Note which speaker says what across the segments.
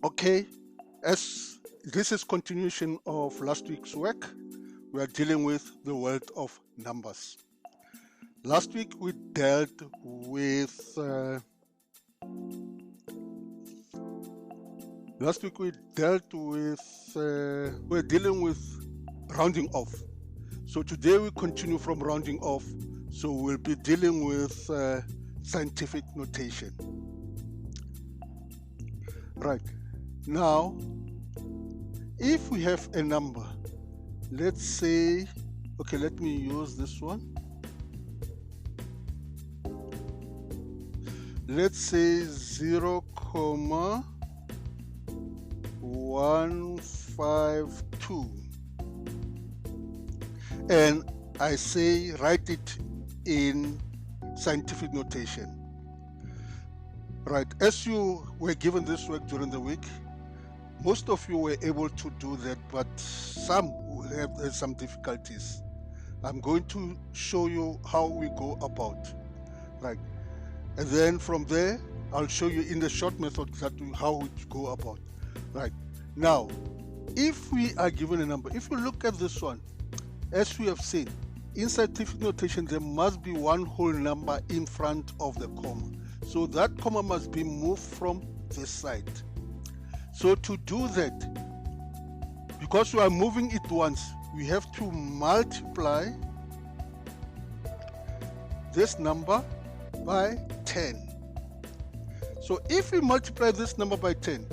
Speaker 1: Okay, as this is continuation of last week's work, we are dealing with the world of numbers. Last week we dealt with we're dealing with rounding off. So today we continue from rounding off. So we'll be dealing with scientific notation. Right. Now, if we have a number, let's say, okay, let me use this one. Let's say 0,152. And I say write it in scientific notation. Right, as you were given this work during the week, most of you were able to do that, but some have some difficulties. I'm going to show you how we go about, right? And then from there, I'll show you in the short method how we go about, right? Now, if we are given a number, if you look at this one, as we have seen, in scientific notation, there must be one whole number in front of the comma. So that comma must be moved from this side. So to do that, because we are moving it once, we have to multiply this number by 10. So if we multiply this number by 10,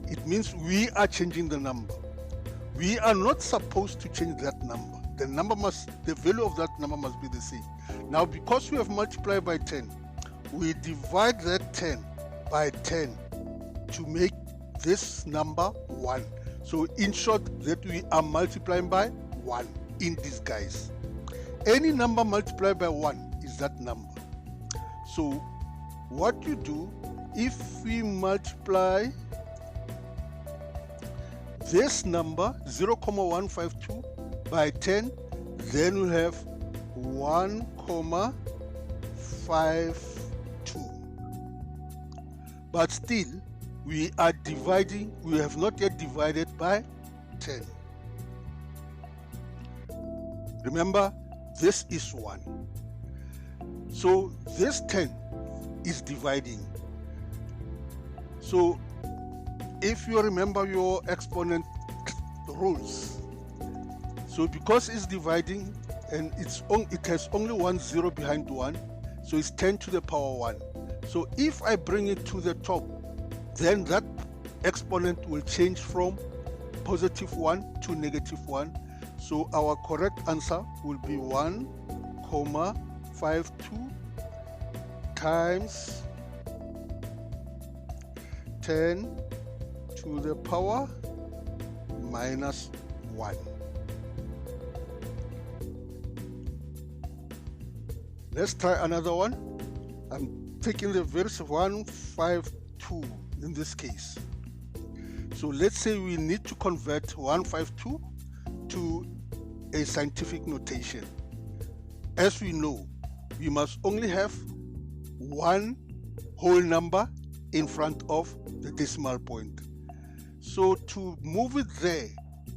Speaker 1: it means we are changing the number. We are not supposed to change that number. The value of that number must be the same. Now, because we have multiplied by 10, we divide that 10 by 10 to make this number 1. So in short, that we are multiplying by 1 in disguise. Any number multiplied by 1 is that number. So what you do, if we multiply this number 0,152 by 10, then we have 1,52. But still, we are dividing, we have not yet divided by 10. Remember, this is 1. So this 10 is dividing. So if you remember your exponent rules, so because it's dividing and it has only one 0 behind 1, so it's 10 to the power 1. So if I bring it to the top, then that exponent will change from positive 1 to negative 1. So our correct answer will be 1,52 times 10 to the power minus 1. Let's try another one. I'm taking the verse 152 in this case. So let's say we need to convert 152 to a scientific notation. As we know, we must only have one whole number in front of the decimal point. So to move it there,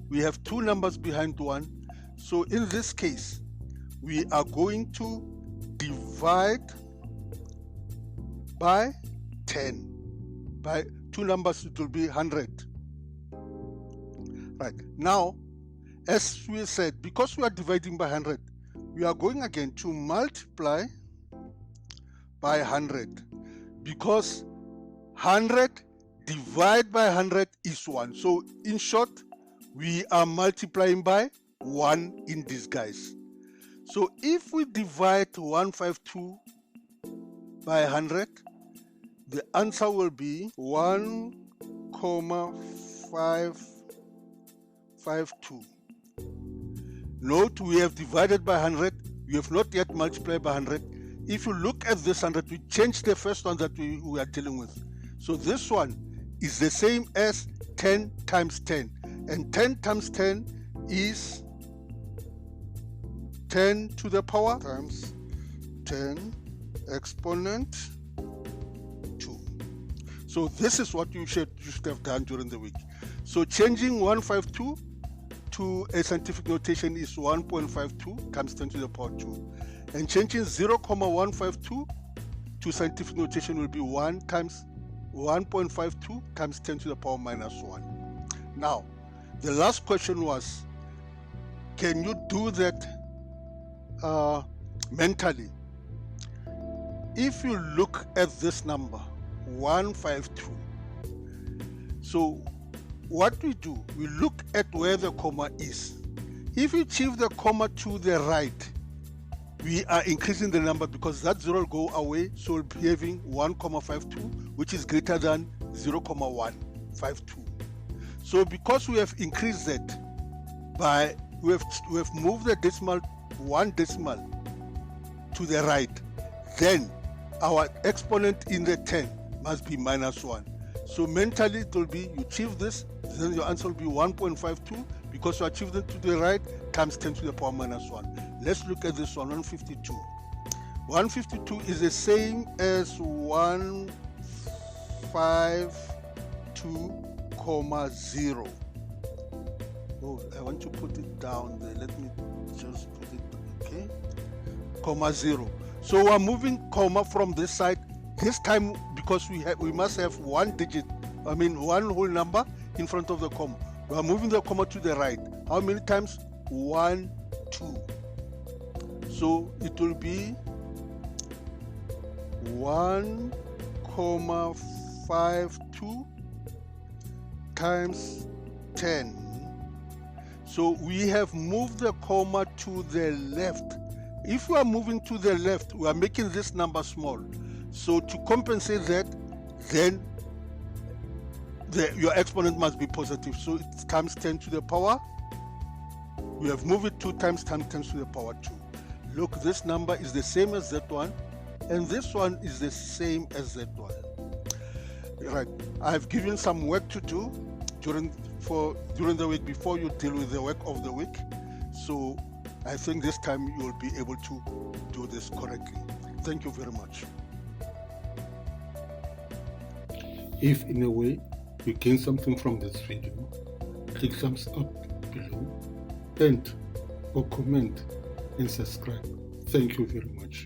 Speaker 1: we have two numbers behind 1. So in this case, we are going to divide by 10. By two numbers, it will be 100. Right. Now, as we said, because we are dividing by 100, we are going again to multiply by 100. Because 100 divided by 100 is 1. So in short, we are multiplying by 1 in disguise. So if we divide 152 by 100, the answer will be 1,552. Note, we have divided by 100. We have not yet multiplied by 100. If you look at this 100, we change the first one that we are dealing with. So this one is the same as 10 times 10. And 10 times 10 is 10 to the power times 10 exponent 2. So this is what you should have done during the week. So changing 152 to a scientific notation is 1.52 times 10 to the power 2. And changing 0.152 to scientific notation will be 1 times 1.52 times 10 to the power minus 1. Now, the last question was, can you do that mentally? If you look at this number, 152, so what we do, we look at where the comma is. If you achieve the comma to the right, we are increasing the number because that 0 will go away, so we'll be having 1.52, which is greater than 0.152. So because we have increased that by, we have moved the decimal, one decimal to the right, then our exponent in the 10 must be minus 1. So mentally it will be, you achieve this, then your answer will be 1.52 because you achieved it to the right times 10 to the power minus 1. Let's look at this one, 152. 152 is the same as 152, 0. Oh, I want to put it down there. Let me just put it, okay, comma 0. So we're moving comma from this side. This time, because we must have one digit, one whole number in front of the comma. We are moving the comma to the right. How many times? 1, 2. So it will be 1.52 times 10. So we have moved the comma to the left. If we are moving to the left, we are making this number small. So to compensate that, then your exponent must be positive. So it's times 10 to the power. We have moved it 2 times 10 to the power 2. Look, this number is the same as that one, and this one is the same as that one. Right. I've given some work to do during the week before you deal with the work of the week. So I think this time you will be able to do this correctly. Thank you very much.
Speaker 2: If in a way you gain something from this video, click thumbs up below and or comment and subscribe. Thank you very much.